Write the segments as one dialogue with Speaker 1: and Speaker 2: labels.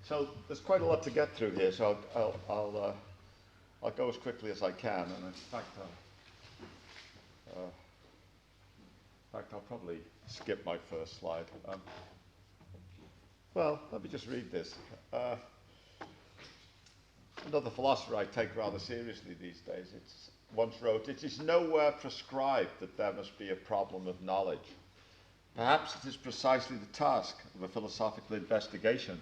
Speaker 1: So there's quite a lot to get through here, so I'll go as quickly as I can, and in fact I'll probably skip my first slide. Well, let me just read this. Another philosopher I take rather seriously these days once wrote, "It is nowhere prescribed that there must be a problem of knowledge. Perhaps it is precisely the task of a philosophical investigation,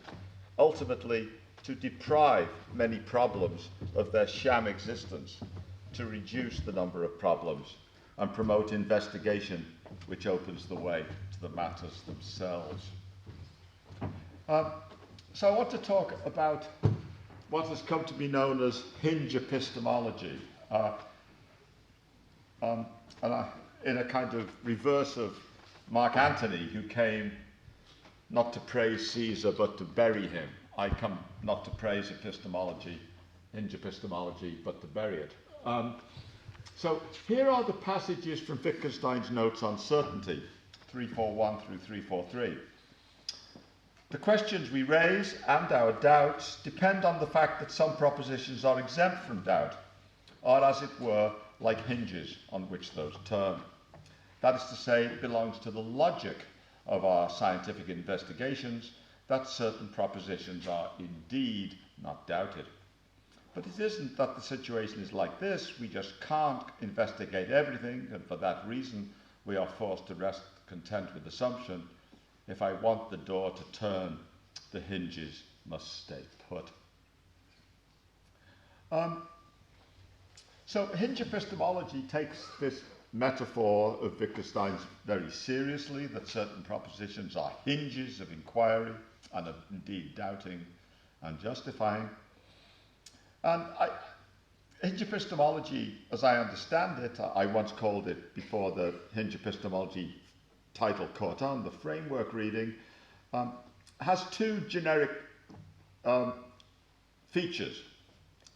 Speaker 1: ultimately to deprive many problems of their sham existence, to reduce the number of problems, and promote investigation which opens the way to the matters themselves." So I want to talk about what has come to be known as hinge epistemology, in a kind of reverse of Mark Antony, who came not to praise Caesar but to bury him. I come not to praise epistemology, hinge epistemology, but to bury it. So here are the passages from Wittgenstein's Notes on Certainty, 341 through 343. The questions we raise and our doubts depend on the fact that some propositions are exempt from doubt, or as it were, like hinges on which those turn. That is to say, it belongs to the logic of our scientific investigations that certain propositions are indeed not doubted. But it isn't that the situation is like this. We just can't investigate everything, and for that reason we are forced to rest content with assumption. If I want the door to turn, the hinges must stay put. So hinge epistemology takes this metaphor of Wittgenstein's very seriously, that certain propositions are hinges of inquiry and of indeed doubting and justifying. And hinge epistemology, as I understand it, I once called it, before the hinge epistemology title caught on, the framework reading, has two generic features.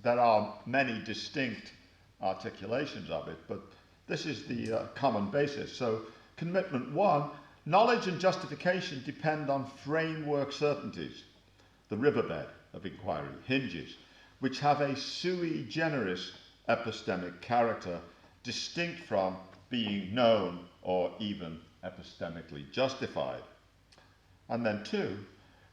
Speaker 1: There are many distinct articulations of it, but this is the common basis. So, commitment one, knowledge and justification depend on framework certainties, the riverbed of inquiry, hinges, which have a sui generis epistemic character, distinct from being known or even epistemically justified. And then two,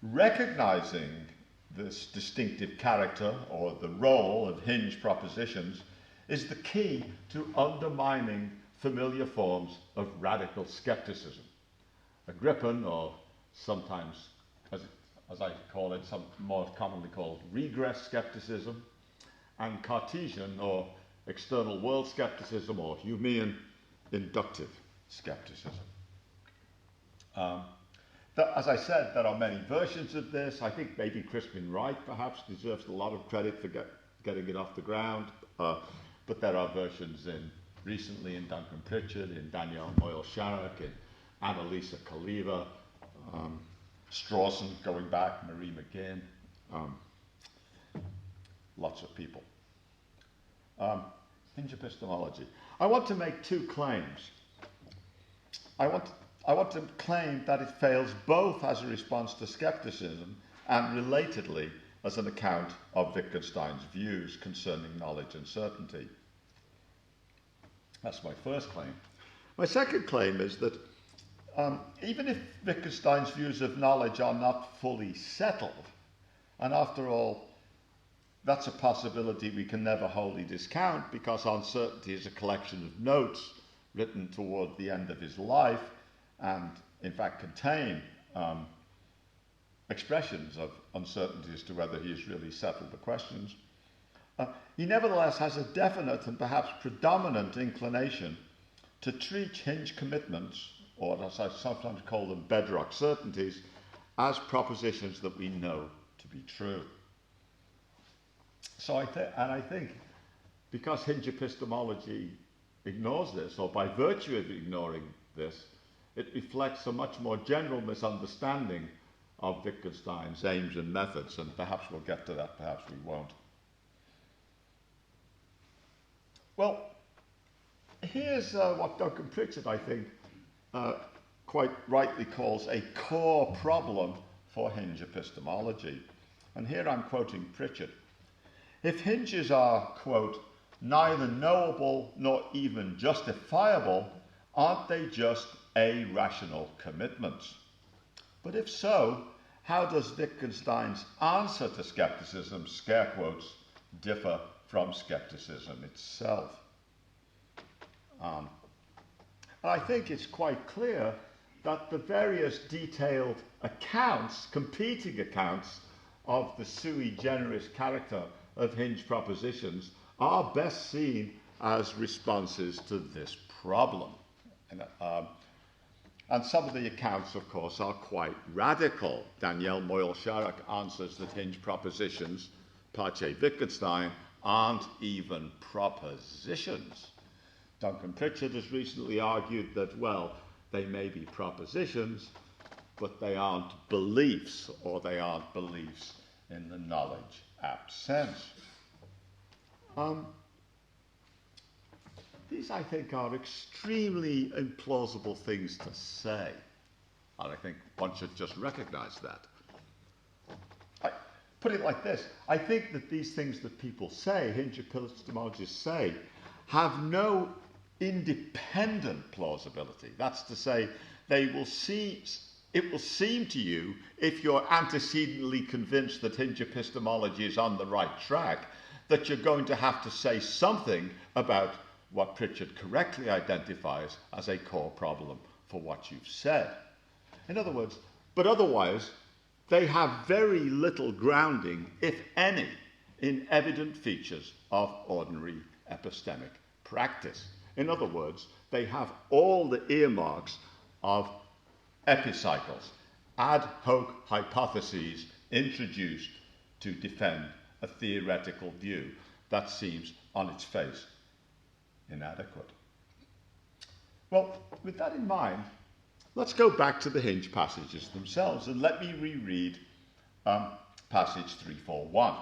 Speaker 1: recognizing this distinctive character or the role of hinge propositions is the key to undermining familiar forms of radical skepticism. Agrippin, or sometimes, as I call it, some more commonly called regress skepticism, and Cartesian or external world skepticism, or Humean inductive skepticism. As I said, there are many versions of this. I think maybe Crispin Wright perhaps deserves a lot of credit for getting it off the ground, but there are versions recently in Duncan Pritchard, in Danielle Moyle-Sharrock, in Annalisa Kaliva, Strawson going back, Marie McGinn, lots of people. Hinge epistemology. I want to make two claims. I want to claim that it fails both as a response to skepticism and, relatedly, as an account of Wittgenstein's views concerning knowledge and certainty. That's my first claim. My second claim is that even if Wittgenstein's views of knowledge are not fully settled, and after all, that's a possibility we can never wholly discount, because Uncertainty is a collection of notes written toward the end of his life, and in fact contain expressions of uncertainty as to whether he has really settled the questions. He nevertheless has a definite and perhaps predominant inclination to treat hinge commitments, or as I sometimes call them, bedrock certainties, as propositions that we know to be true. So I think because hinge epistemology ignores this, or by virtue of ignoring this, it reflects a much more general misunderstanding of Wittgenstein's aims and methods, and perhaps we'll get to that, perhaps we won't. Well, here's what Duncan Pritchard, I think, quite rightly calls a core problem for hinge epistemology. And here I'm quoting Pritchard. If hinges are, quote, neither knowable nor even justifiable, aren't they just irrational commitments? But if so, how does Wittgenstein's answer to skepticism, scare quotes, differ from skepticism itself? And I think it's quite clear that the various detailed accounts, competing accounts, of the sui generis character of hinge propositions are best seen as responses to this problem. And some of the accounts, of course, are quite radical. Danielle Moyle-Sharrock answers that hinge propositions, parce Wittgenstein, aren't even propositions. Duncan Pritchard has recently argued that, well, they may be propositions, but they aren't beliefs, or they aren't beliefs in the knowledge apt sense. These, I think, are extremely implausible things to say, and I think one should just recognize that. I put it like this. I think that these things that people say, hinge epistemologists say, have no independent plausibility. That's to say, it will seem to you, if you're antecedently convinced that hinge epistemology is on the right track, that you're going to have to say something about what Pritchard correctly identifies as a core problem for what you've said. In other words, but otherwise, they have very little grounding, if any, in evident features of ordinary epistemic practice. In other words, they have all the earmarks of epicycles, ad hoc hypotheses introduced to defend a theoretical view that seems on its face inadequate. Well, with that in mind, let's go back to the hinge passages themselves, and let me reread passage 341,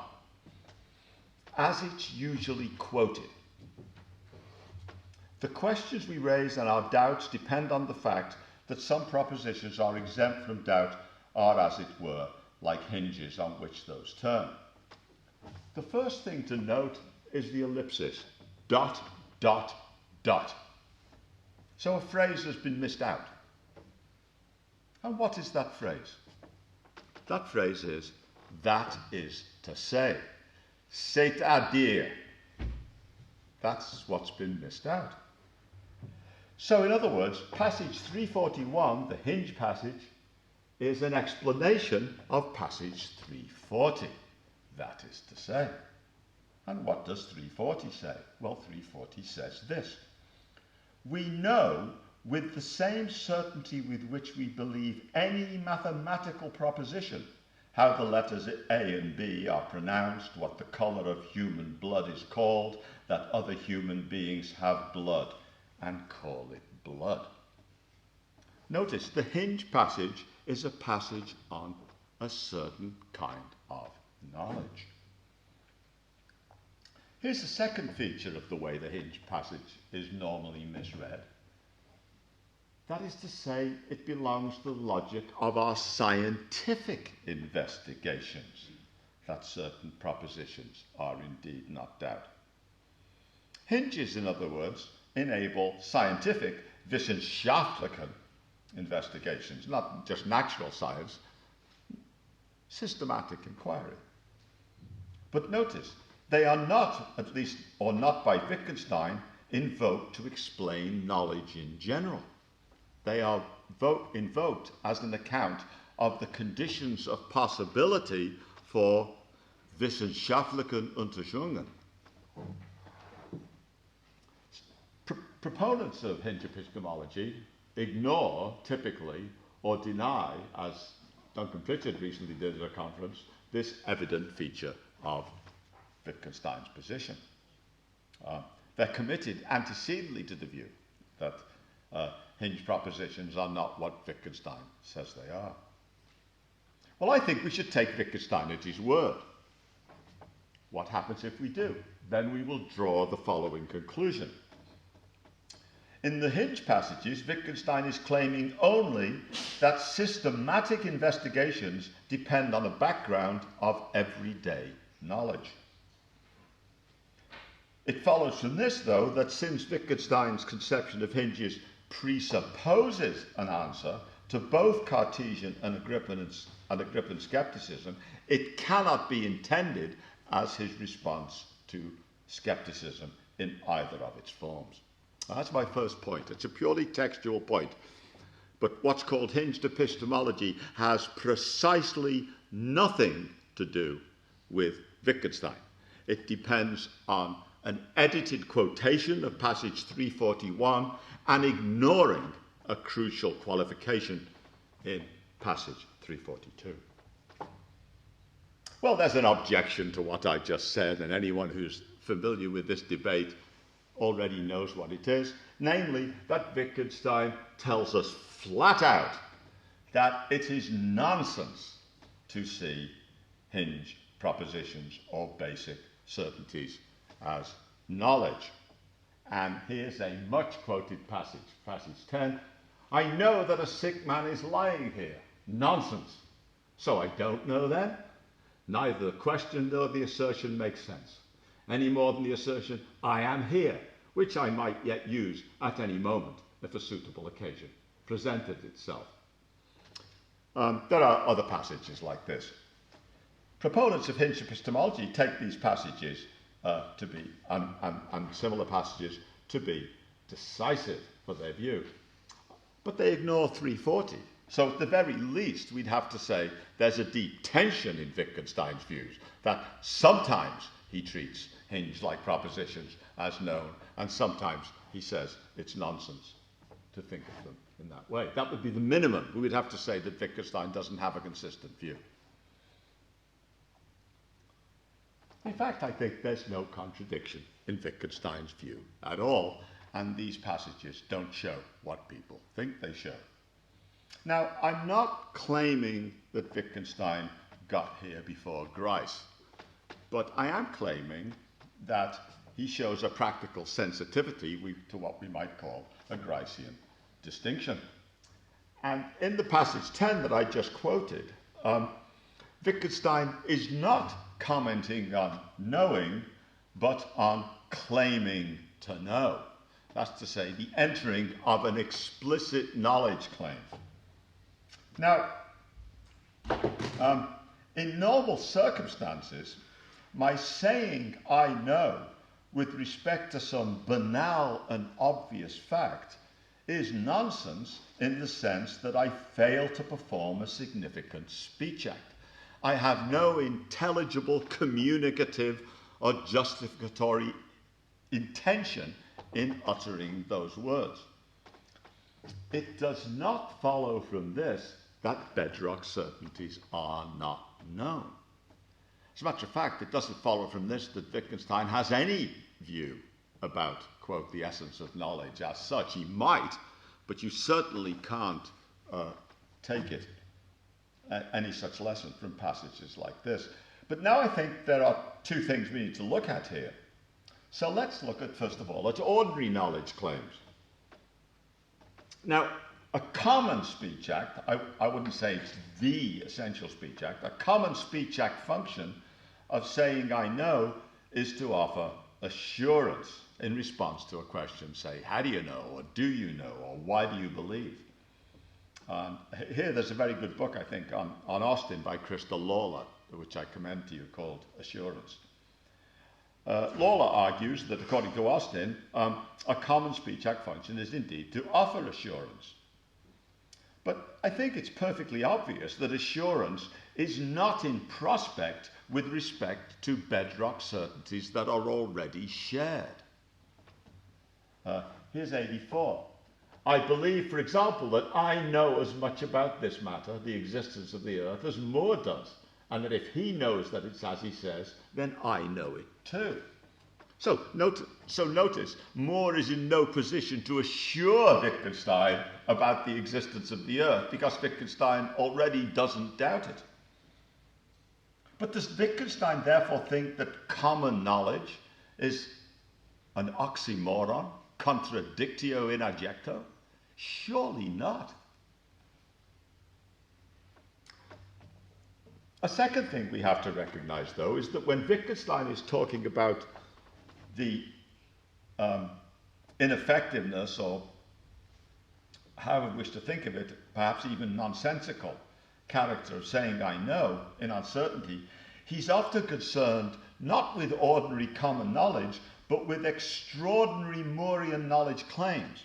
Speaker 1: as it's usually quoted. The questions we raise and our doubts depend on the fact that some propositions are exempt from doubt, are, as it were, like hinges on which those turn. The first thing to note is the ellipsis, dot, dot, dot. So a phrase has been missed out. And what is that phrase? That phrase is, that is to say, c'est-à-dire. That's what's been missed out. So in other words, passage 341, the hinge passage, is an explanation of passage 340. That is to say. And what does 340 say? Well, 340 says this. We know with the same certainty with which we believe any mathematical proposition how the letters A and B are pronounced, what the colour of human blood is called, that other human beings have blood, and call it blood. Notice the hinge passage is a passage on a certain kind of knowledge. Here's the second feature of the way the hinge passage is normally misread. That is to say, it belongs to the logic of our scientific investigations, that certain propositions are indeed not doubt. Hinges, in other words, enable scientific, wissenschaftlichen investigations, not just natural science, systematic inquiry. But notice, they are not, at least, or not by Wittgenstein, invoked to explain knowledge in general. They are invoked as an account of the conditions of possibility for wissenschaftlichen Untersuchungen. Proponents of hinge epistemology ignore, typically, or deny, as Duncan Pritchard recently did at a conference, this evident feature of Wittgenstein's position. They're committed antecedently to the view that hinge propositions are not what Wittgenstein says they are. Well, I think we should take Wittgenstein at his word. What happens if we do? Then we will draw the following conclusion. In the Hinge passages, Wittgenstein is claiming only that systematic investigations depend on a background of everyday knowledge. It follows from this, though, that since Wittgenstein's conception of hinges presupposes an answer to both Cartesian and Agrippan skepticism, it cannot be intended as his response to skepticism in either of its forms. That's my first point. It's a purely textual point. But what's called hinged epistemology has precisely nothing to do with Wittgenstein. It depends on an edited quotation of passage 341 and ignoring a crucial qualification in passage 342. Well, there's an objection to what I just said, and anyone who's familiar with this debate already knows what it is, namely that Wittgenstein tells us flat out that it is nonsense to see hinge propositions or basic certainties as knowledge. And here's a much quoted passage, passage 10. I know that a sick man is lying here. Nonsense. So I don't know then? Neither the question nor the assertion makes sense, any more than the assertion, I am here, which I might yet use at any moment if a suitable occasion presented itself. There are other passages like this. Proponents of hinge epistemology take these passages to be, and similar passages, to be decisive for their view. But they ignore 340. So at the very least, we'd have to say there's a deep tension in Wittgenstein's views, that sometimes he treats hinge-like propositions as known, and sometimes he says it's nonsense to think of them in that way. That would be the minimum. We would have to say that Wittgenstein doesn't have a consistent view. In fact, I think there's no contradiction in Wittgenstein's view at all, and these passages don't show what people think they show. Now, I'm not claiming that Wittgenstein got here before Grice, but I am claiming that he shows a practical sensitivity to what we might call a Gricean distinction. And in the passage 10 that I just quoted, Wittgenstein is not commenting on knowing, but on claiming to know. That's to say, the entering of an explicit knowledge claim. Now, in normal circumstances, my saying I know with respect to some banal and obvious fact is nonsense in the sense that I fail to perform a significant speech act. I have no intelligible, communicative, or justificatory intention in uttering those words. It does not follow from this that bedrock certainties are not known. As a matter of fact, it doesn't follow from this that Wittgenstein has any view about, quote, the essence of knowledge as such. He might, but you certainly can't take it, any such lesson from passages like this. But now I think there are two things we need to look at here. So let's look at, first of all, at ordinary knowledge claims. Now, a common speech act, I wouldn't say it's the essential speech act, a common speech act function of saying I know is to offer assurance in response to a question, say, how do you know, or do you know, or why do you believe? Here there's a very good book, I think, on Austin by Crystal Lawler, which I commend to you, called Assurance. Lawler argues that, according to Austin, a common speech act function is indeed to offer assurance. But I think it's perfectly obvious that assurance is not in prospect with respect to bedrock certainties that are already shared. Here's 84. I believe, for example, that I know as much about this matter, the existence of the earth, as Moore does, and that if he knows that it's as he says, then I know it too. So notice, Moore is in no position to assure Wittgenstein about the existence of the earth, because Wittgenstein already doesn't doubt it. But does Wittgenstein therefore think that common knowledge is an oxymoron? contradictio in adjecto? Surely not. A second thing we have to recognize, though, is that when Wittgenstein is talking about the ineffectiveness, or however we wish to think of it, perhaps even nonsensical character of saying I know in uncertainty, he's often concerned not with ordinary common knowledge, but with extraordinary Moorian knowledge claims.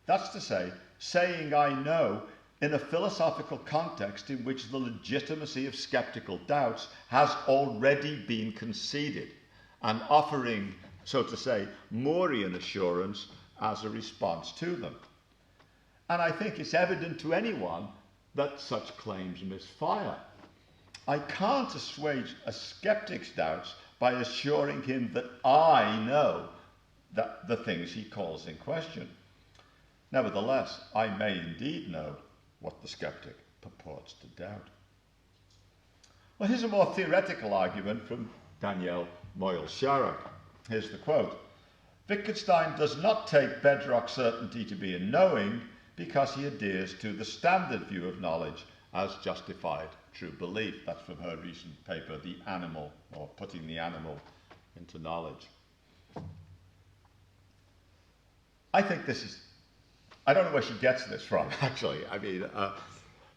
Speaker 1: That's to say, saying I know in a philosophical context in which the legitimacy of skeptical doubts has already been conceded, and offering, so to say, Moorian assurance as a response to them. And I think it's evident to anyone that such claims misfire. I can't assuage a skeptic's doubts by assuring him that I know that the things he calls in question. Nevertheless, I may indeed know what the skeptic purports to doubt. Well, here's a more theoretical argument from Daniel Moyle-Sharrock. Here's the quote. Wittgenstein does not take bedrock certainty to be a knowing because he adheres to the standard view of knowledge as justified true belief. That's from her recent paper, The Animal, or Putting the Animal into Knowledge. I think this is, I don't know where she gets this from, actually. I mean,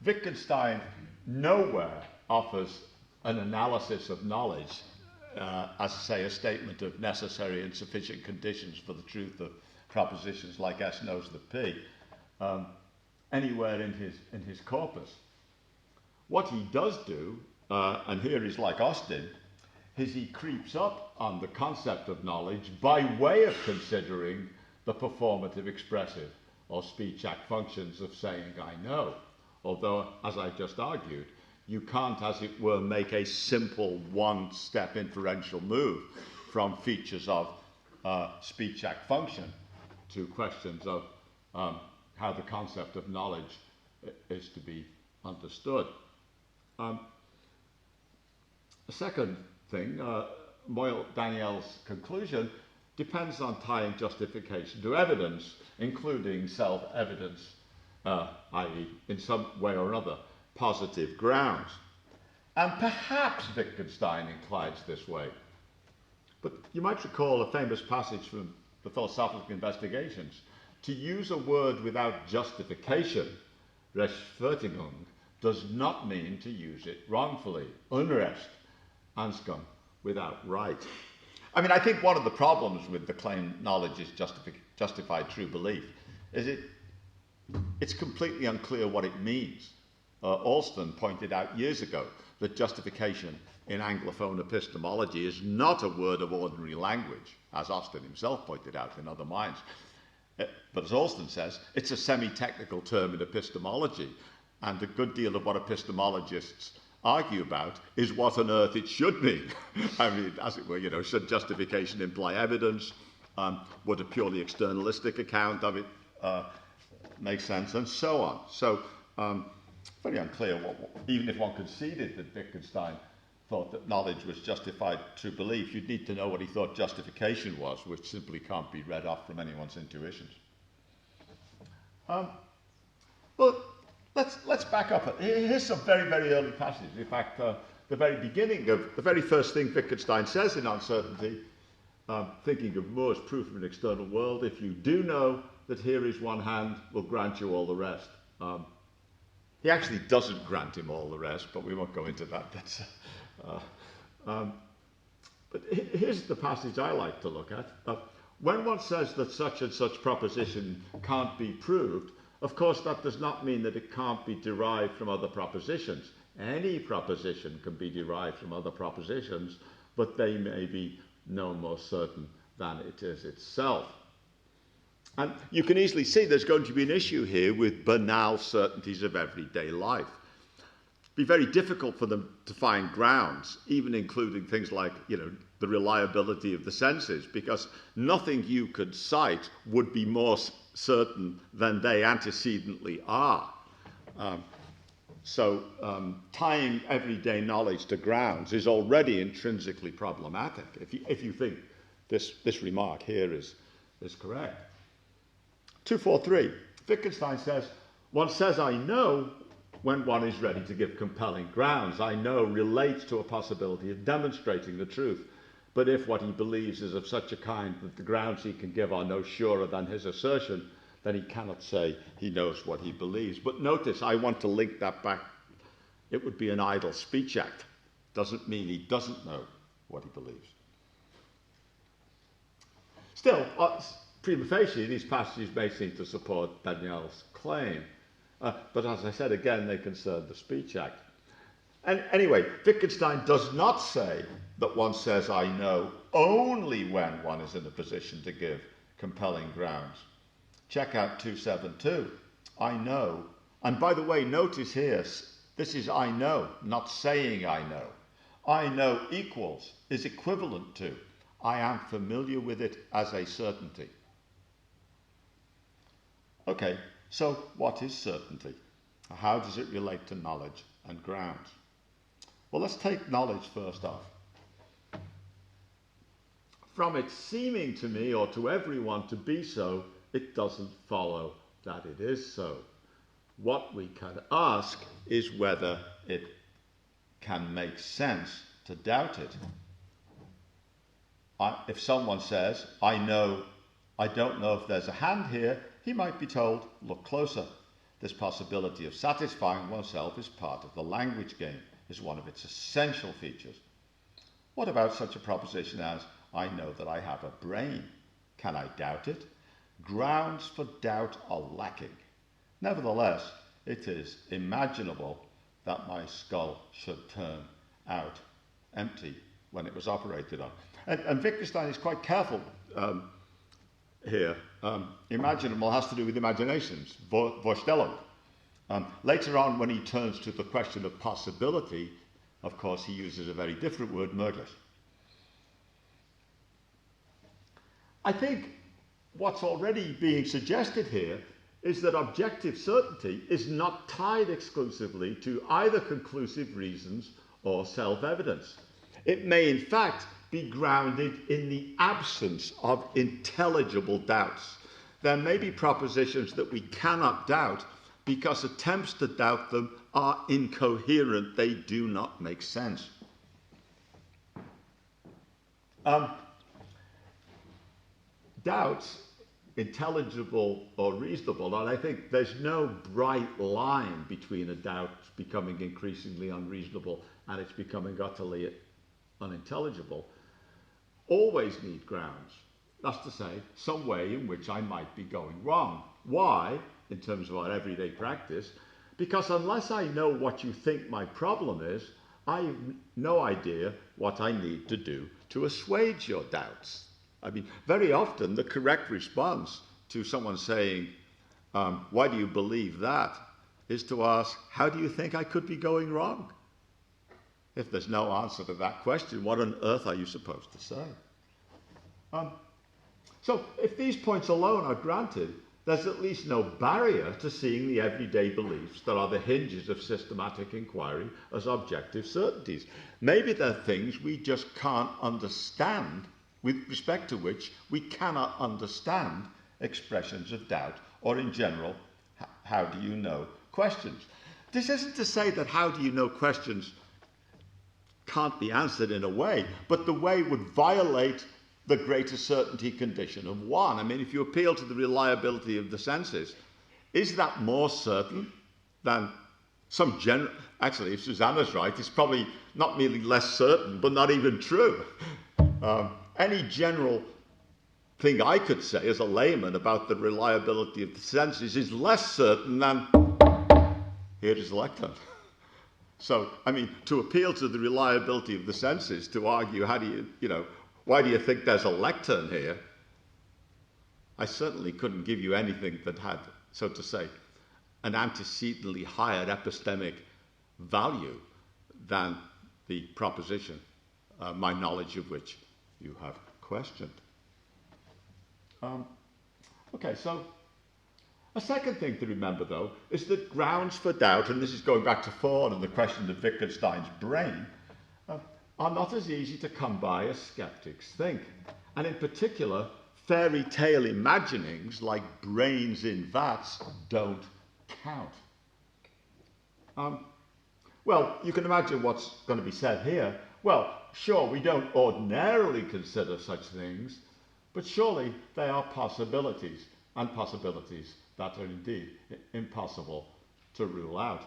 Speaker 1: Wittgenstein nowhere offers an analysis of knowledge as, say, a statement of necessary and sufficient conditions for the truth of propositions like S knows the P, anywhere in his corpus. What he does do, and here he's like Austin, is he creeps up on the concept of knowledge by way of considering the performative, expressive, or speech act functions of saying I know. Although, as I just argued, you can't, as it were, make a simple one-step inferential move from features of speech act function to questions of how the concept of knowledge is to be understood. The second thing, Daniel's conclusion, depends on tying justification to evidence, including self-evidence, i.e., in some way or another, positive grounds. And perhaps Wittgenstein inclines this way. But you might recall a famous passage from the Philosophical Investigations. To use a word without justification, Rechtfertigung, does not mean to use it wrongfully. Unrecht, Anscombe, without right. I mean, I think one of the problems with the claim knowledge is justified true belief is it's completely unclear what it means. Alston pointed out years ago that justification in Anglophone epistemology is not a word of ordinary language, as Austin himself pointed out in Other Minds. But as Alston says, it's a semi-technical term in epistemology, and a good deal of what epistemologists argue about is what on earth it should mean. I mean, as it were, should justification imply evidence? Would a purely externalistic account of it make sense? And so on. So, very unclear, even if one conceded that Wittgenstein thought that knowledge was justified true belief, you'd need to know what he thought justification was, which simply can't be read off from anyone's intuitions. Well, let's back up. Here's some very, very early passages. In fact, the very beginning of the very first thing Wittgenstein says in Uncertainty, thinking of Moore's proof of an external world, if you do know that here is one hand, will grant you all the rest. He actually doesn't grant him all the rest, but we won't go into that. But here's the passage I like to look at. When one says that such and such proposition can't be proved, of course that does not mean that it can't be derived from other propositions. Any proposition can be derived from other propositions, but they may be no more certain than it is itself. And you can easily see there's going to be an issue here with banal certainties of everyday life. It'd be very difficult for them to find grounds, even including things like, the reliability of the senses, because nothing you could cite would be more certain than they antecedently are. So tying everyday knowledge to grounds is already intrinsically problematic, if you think this remark here is correct. 243. Wittgenstein says, one says I know when one is ready to give compelling grounds. I know relates to a possibility of demonstrating the truth. But if what he believes is of such a kind that the grounds he can give are no surer than his assertion, then he cannot say he knows what he believes. But notice, I want to link that back. It would be an idle speech act. Doesn't mean he doesn't know what he believes. Still, prima facie, these passages may seem to support Daniel's claim. But as I said, again, they concern the speech act. And anyway, Wittgenstein does not say that one says I know only when one is in a position to give compelling grounds. Check out 272. I know. And by the way, notice here, this is I know, not saying I know. I know equals, is equivalent to, I am familiar with it as a certainty. Okay, so what is certainty? How does it relate to knowledge and grounds? Well, let's take knowledge first off. From it seeming to me or to everyone to be so, it doesn't follow that it is so. What we can ask is whether it can make sense to doubt it. If someone says, I don't know if there's a hand here, he might be told, look closer. This possibility of satisfying oneself is part of the language game, is one of its essential features. What about such a proposition as, I know that I have a brain? Can I doubt it? Grounds for doubt are lacking. Nevertheless, it is imaginable that my skull should turn out empty when it was operated on. And Wittgenstein is quite careful here. Imaginable has to do with imaginations, Vorstellung. Later on, when he turns to the question of possibility, of course, he uses a very different word, möglich. I think what's already being suggested here is that objective certainty is not tied exclusively to either conclusive reasons or self-evidence. It may, in fact, be grounded in the absence of intelligible doubts. There may be propositions that we cannot doubt because attempts to doubt them are incoherent. They do not make sense. Doubts, intelligible or reasonable, and I think there's no bright line between a doubt becoming increasingly unreasonable and it's becoming utterly unintelligible, always need grounds. That's to say, some way in which I might be going wrong. Why, in terms of our everyday practice? Because unless I know what you think my problem is, I have no idea what I need to do to assuage your doubts. I mean, very often the correct response to someone saying, why do you believe that, is to ask, how do you think I could be going wrong? If there's no answer to that question, what on earth are you supposed to say? So if these points alone are granted, there's at least no barrier to seeing the everyday beliefs that are the hinges of systematic inquiry as objective certainties. Maybe they're things we just can't understand, with respect to which we cannot understand expressions of doubt, or in general, how do you know questions. This isn't to say that how do you know questions can't be answered in a way, but the way would violate the greater certainty condition of one. I mean, if you appeal to the reliability of the senses, is that more certain than some general... Actually, if Susanna's right, it's probably not merely less certain, but not even true. Any general thing I could say as a layman about the reliability of the senses is less certain than here is the lectern. So, I mean, to appeal to the reliability of the senses, to argue, how do you, why do you think there's a lectern here? I certainly couldn't give you anything that had, so to say, an antecedently higher epistemic value than the proposition, my knowledge of which you have questioned. Okay, so a second thing to remember, though, is that grounds for doubt, and this is going back to Ford and the question of Wittgenstein's brain, are not as easy to come by as skeptics think. And in particular, fairy tale imaginings like brains in vats don't count. Well, you can imagine what's going to be said here. Well, sure, we don't ordinarily consider such things, but surely they are possibilities, and possibilities that are indeed impossible to rule out.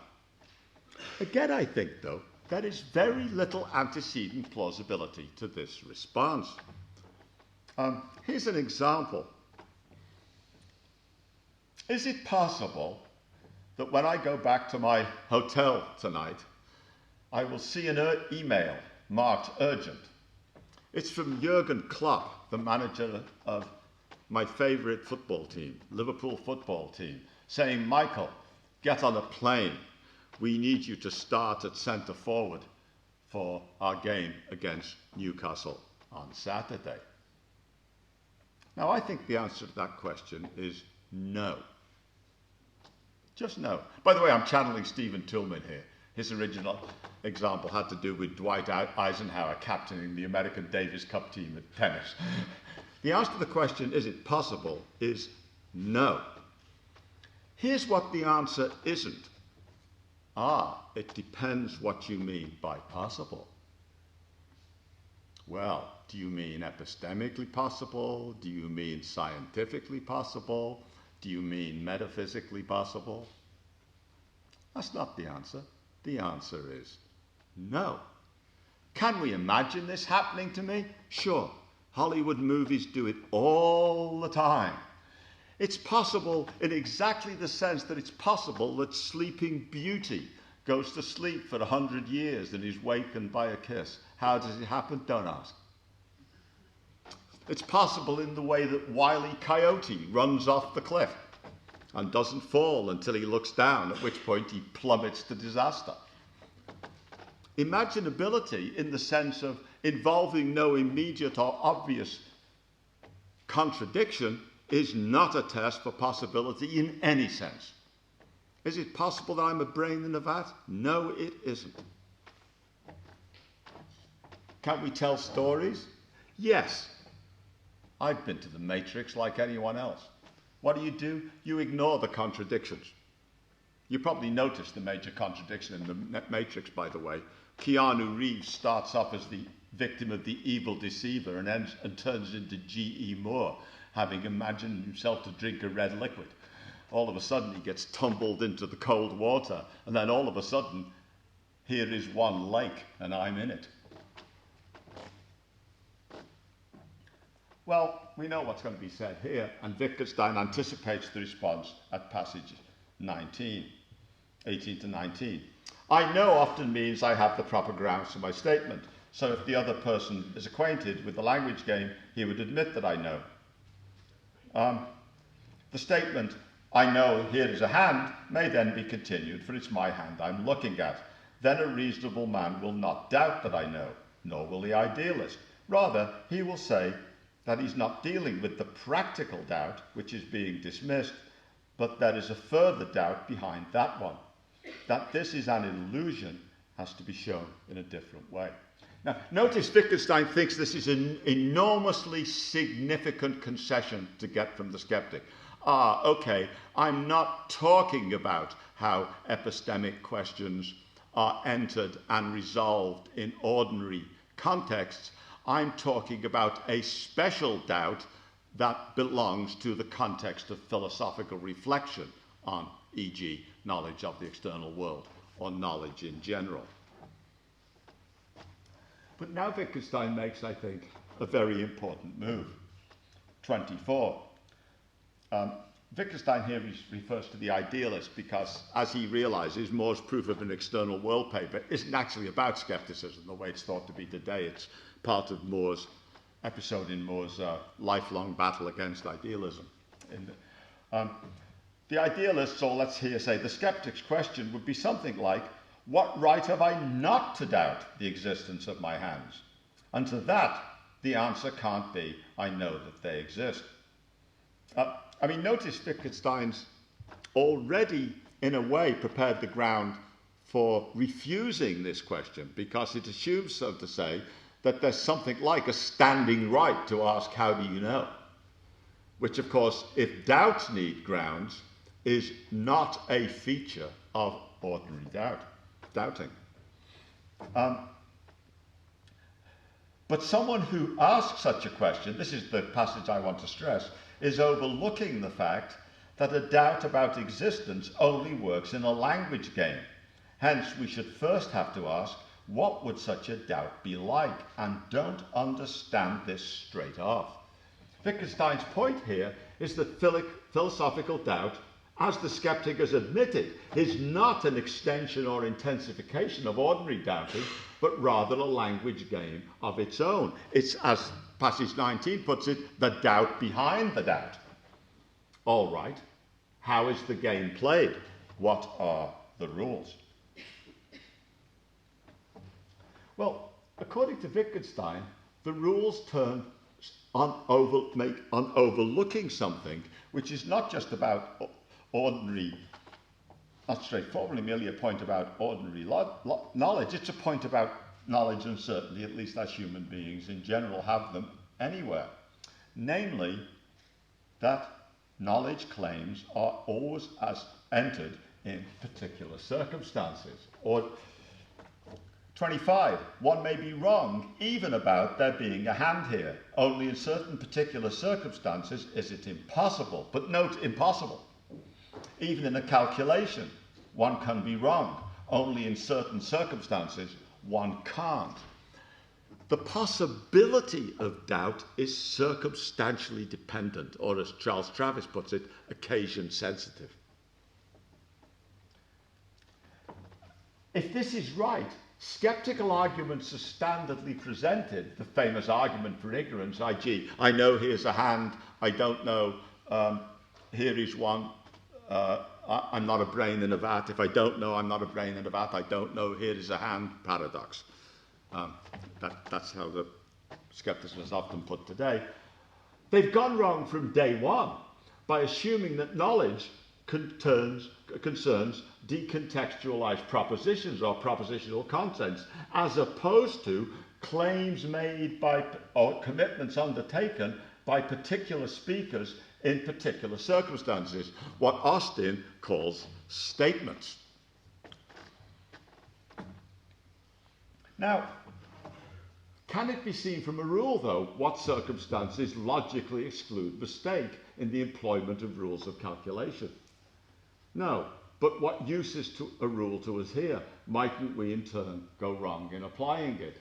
Speaker 1: Again, I think, though, there is very little antecedent plausibility to this response. Here's an example. Is it possible that when I go back to my hotel tonight, I will see an email marked urgent? It's from Jurgen Klopp, the manager of my favourite football team, Liverpool football team, saying, Michael, get on a plane. We need you to start at centre forward for our game against Newcastle on Saturday. Now, I think the answer to that question is no. Just no. By the way, I'm channeling Stephen Tillman here. His original example had to do with Dwight Eisenhower captaining the American Davis Cup team at tennis. The answer to the question, is it possible, is no. Here's what the answer isn't. It depends what you mean by possible. Well, do you mean epistemically possible? Do you mean scientifically possible? Do you mean metaphysically possible? That's not the answer. The answer is no. Can we imagine this happening to me? Sure. Hollywood movies do it all the time. It's possible in exactly the sense that it's possible that Sleeping Beauty goes to sleep for 100 years and is wakened by a kiss. How does it happen? Don't ask. It's possible in the way that Wile E. Coyote runs off the cliff and doesn't fall until he looks down, at which point he plummets to disaster. Imaginability, in the sense of involving no immediate or obvious contradiction, is not a test for possibility in any sense. Is it possible that I'm a brain in a vat? No, it isn't. Can we tell stories? Yes. I've been to the Matrix like anyone else. What do? You ignore the contradictions. You probably noticed the major contradiction in the Matrix, by the way. Keanu Reeves starts off as the victim of the evil deceiver and turns into G.E. Moore, having imagined himself to drink a red liquid. All of a sudden, he gets tumbled into the cold water, and then all of a sudden, here is one lake, and I'm in it. Well, we know what's going to be said here, and Wittgenstein anticipates the response at passage 18 to 19. I know often means I have the proper grounds for my statement, so if the other person is acquainted with the language game, he would admit that I know. The statement, I know here is a hand, may then be continued, for it's my hand I'm looking at. Then a reasonable man will not doubt that I know, nor will the idealist. Rather, he will say that he's not dealing with the practical doubt which is being dismissed, but there is a further doubt behind that one. That this is an illusion has to be shown in a different way. Now, notice Wittgenstein thinks this is an enormously significant concession to get from the skeptic. Okay, I'm not talking about how epistemic questions are entered and resolved in ordinary contexts. I'm talking about a special doubt that belongs to the context of philosophical reflection on, e.g., knowledge of the external world or knowledge in general. But now Wittgenstein makes, I think, a very important move. 24. Wittgenstein here refers to the idealist because, as he realizes, Moore's proof of an external world paper isn't actually about skepticism the way it's thought to be today. It's part of Moore's episode in Moore's lifelong battle against idealism. The idealists, or let's here say the skeptic's question, would be something like, what right have I not to doubt the existence of my hands? And to that, the answer can't be, I know that they exist. Notice Wittgenstein's already, in a way, prepared the ground for refusing this question, because it assumes, so to say, that there's something like a standing right to ask, how do you know? which of course, if doubts need grounds, is not a feature of ordinary doubting. But someone who asks such a question, this is the passage I want to stress, is overlooking the fact that a doubt about existence only works in a language game. Hence, we should first have to ask, what would such a doubt be like? And don't understand this straight off. Wittgenstein's point here is that philosophical doubt, as the skeptic has admitted, is not an extension or intensification of ordinary doubting, but rather a language game of its own. It's, as passage 19 puts it, the doubt behind the doubt. All right, how is the game played? What are the rules? Well, according to Wittgenstein, the rules turn on overlooking something which is not just about ordinary, not straightforwardly merely a point about ordinary knowledge, it's a point about knowledge and certainty, at least as human beings in general have them anywhere. Namely, that knowledge claims are always as entered in particular circumstances. Or 25, one may be wrong even about there being a hand here. Only in certain particular circumstances is it impossible. But note, impossible. Even in a calculation, one can be wrong. Only in certain circumstances, one can't. The possibility of doubt is circumstantially dependent, or as Charles Travis puts it, occasion sensitive. If this is right, skeptical arguments are standardly presented, the famous argument for ignorance, i.e., I know here's a hand, I don't know, here is one, I'm not a brain in a vat. If I don't know, I'm not a brain in a vat. I don't know, here is a hand, paradox. That's how the skepticism is often put today. They've gone wrong from day one by assuming that knowledge concerns decontextualized propositions or propositional contents, as opposed to claims made by or commitments undertaken by particular speakers in particular circumstances, what Austin calls statements. Now, can it be seen from a rule, though, what circumstances logically exclude mistake in the employment of rules of calculation? No, but what use is a rule to us here? Mightn't we in turn go wrong in applying it?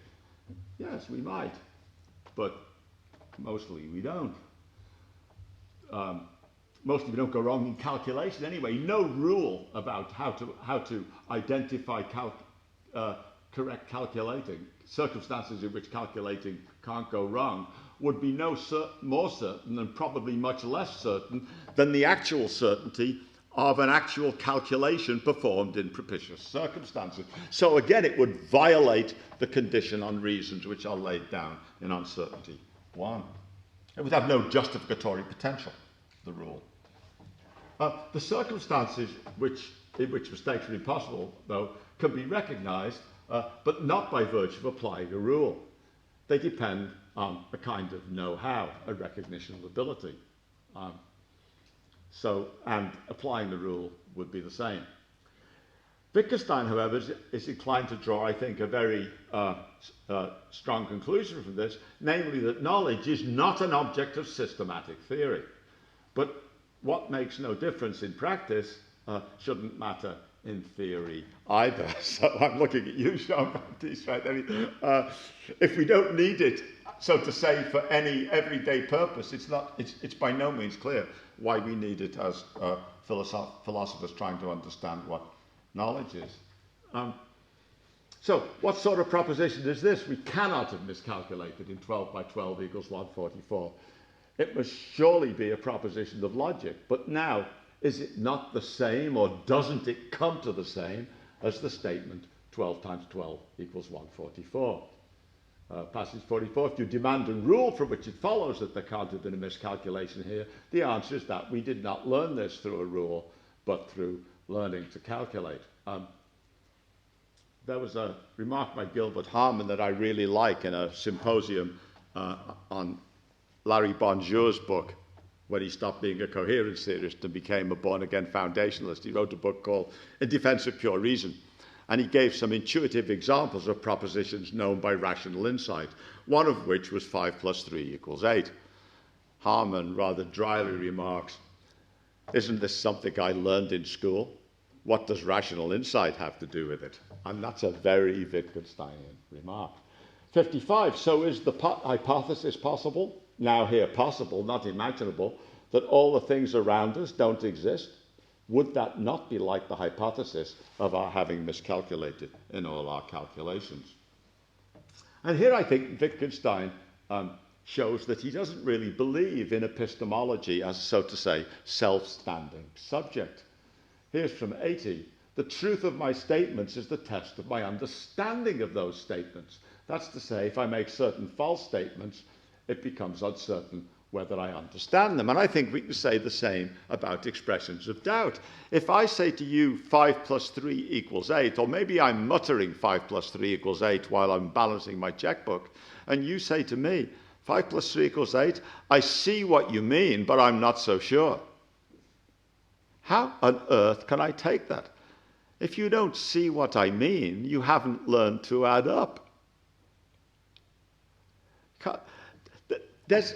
Speaker 1: Yes, we might, but mostly we don't. Mostly we don't go wrong in calculation anyway. No rule about how to identify correct calculating, circumstances in which calculating can't go wrong, would be more certain and probably much less certain than the actual certainty of an actual calculation performed in propitious circumstances. So again, it would violate the condition on reasons which are laid down in uncertainty 1. It would have no justificatory potential, the rule. The circumstances in which mistakes are impossible, though, can be recognized, but not by virtue of applying a rule. They depend on a kind of know-how, a recognition of ability. And applying the rule would be the same. Wittgenstein, however, is inclined to draw, I think, a very strong conclusion from this, namely that knowledge is not an object of systematic theory. But what makes no difference in practice shouldn't matter in theory either. So I'm looking at you, Jean-Baptiste, right? I mean, if we don't need it, so to say, for any everyday purpose, it's by no means clear why we need it as philosophers trying to understand what knowledge is. So what sort of proposition is this? We cannot have miscalculated in 12 by 12 equals 144. It must surely be a proposition of logic. But now, is it not the same, or doesn't it come to the same as the statement 12 times 12 equals 144? Passage 44, if you demand a rule from which it follows that there can't have been a miscalculation here, the answer is that we did not learn this through a rule, but through learning to calculate. There was a remark by Gilbert Harman that I really like in a symposium on Larry Bonjour's book, when he stopped being a coherence theorist and became a born-again foundationalist. He wrote a book called In Defense of Pure Reason, and he gave some intuitive examples of propositions known by rational insight, one of which was 5 + 3 = 8. Harman rather dryly remarks, "Isn't this something I learned in school? What does rational insight have to do with it?" And that's a very Wittgensteinian remark. 55, so is the hypothesis possible? Now here, possible, not imaginable, that all the things around us don't exist? Would that not be like the hypothesis of our having miscalculated in all our calculations? And here I think Wittgenstein shows that he doesn't really believe in epistemology as, so to say, self-standing subject. Here's from 80. "The truth of my statements is the test of my understanding of those statements." That's to say, if I make certain false statements, it becomes uncertain whether I understand them. And I think we can say the same about expressions of doubt. If I say to you 5 + 3 = 8, or maybe I'm muttering 5 + 3 = 8 while I'm balancing my checkbook, and you say to me 5 + 3 = 8, I see what you mean, but I'm not so sure. How on earth can I take that? If you don't see what I mean, you haven't learned to add up. There's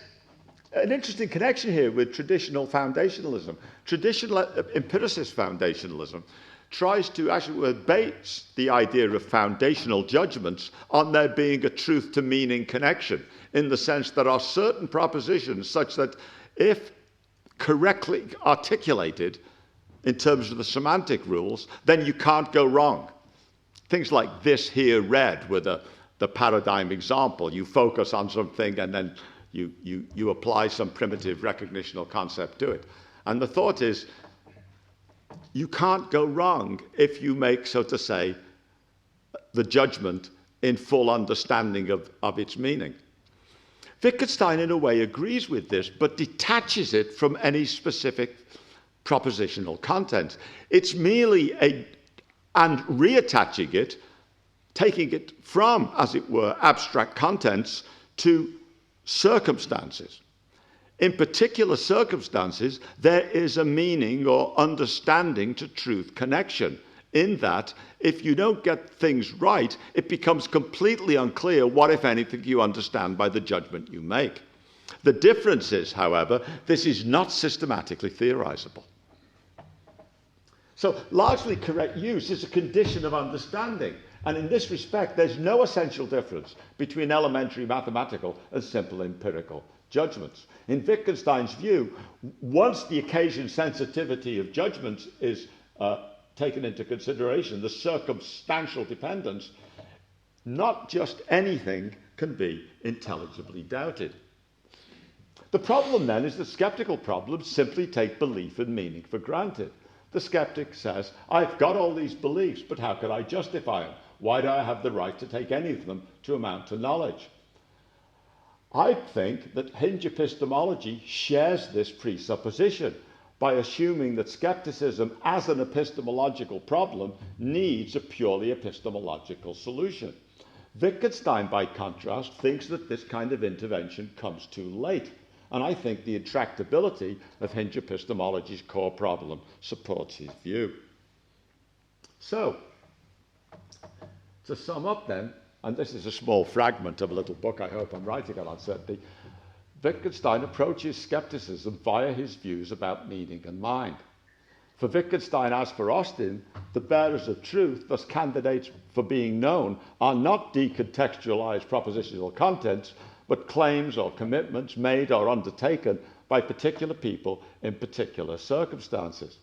Speaker 1: an interesting connection here with traditional foundationalism. Traditional empiricist foundationalism tries to actually base the idea of foundational judgments on there being a truth to meaning connection, in the sense that there are certain propositions such that if correctly articulated in terms of the semantic rules, then you can't go wrong. Things like this here read with the paradigm example. You focus on something and then you apply some primitive recognitional concept to it. And the thought is, you can't go wrong if you make, so to say, the judgment in full understanding of its meaning. Wittgenstein, in a way, agrees with this, but detaches it from any specific propositional content. It's merely and reattaching it, taking it from, as it were, abstract contents to circumstances. In particular circumstances, there is a meaning or understanding to truth connection, in that if you don't get things right, it becomes completely unclear what, if anything, you understand by the judgment you make. The difference is, however, this is not systematically theorizable. So largely correct use is a condition of understanding. And in this respect, there's no essential difference between elementary mathematical and simple empirical judgments. In Wittgenstein's view, once the occasion sensitivity of judgments is taken into consideration, the circumstantial dependence, not just anything can be intelligibly doubted. The problem then is the skeptical problems simply take belief and meaning for granted. The skeptic says, I've got all these beliefs, but how could I justify them? Why do I have the right to take any of them to amount to knowledge? I think that hinge epistemology shares this presupposition by assuming that skepticism as an epistemological problem needs a purely epistemological solution. Wittgenstein, by contrast, thinks that this kind of intervention comes too late. And I think the intractability of hinge epistemology's core problem supports his view. So, to sum up then, and this is a small fragment of a little book I hope I'm writing on uncertainty, Wittgenstein approaches skepticism via his views about meaning and mind. For Wittgenstein, as for Austin, the bearers of truth, thus candidates for being known, are not decontextualized propositional contents, but claims or commitments made or undertaken by particular people in particular circumstances.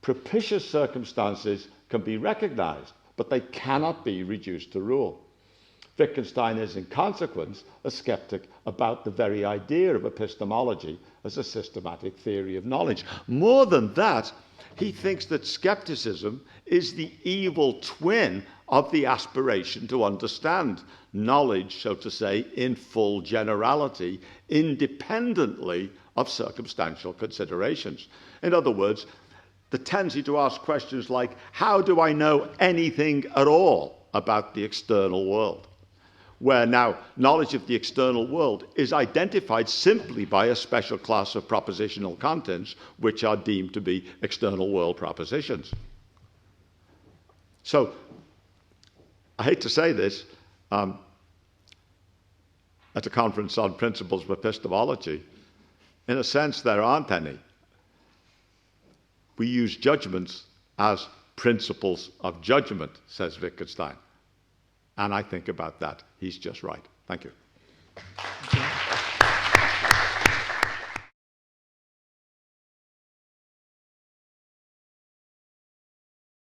Speaker 1: Propitious circumstances can be recognized, but they cannot be reduced to rule. Wittgenstein is, in consequence, a skeptic about the very idea of epistemology as a systematic theory of knowledge. More than that, he thinks that skepticism is the evil twin of the aspiration to understand knowledge, so to say, in full generality, independently of circumstantial considerations. In other words, the tendency to ask questions like, how do I know anything at all about the external world? where now knowledge of the external world is identified simply by a special class of propositional contents which are deemed to be external world propositions. So, I hate to say this, at a conference on principles of epistemology, in a sense there aren't any. We use judgments as principles of judgment, says Wittgenstein. And I think about that. He's just right. Thank you.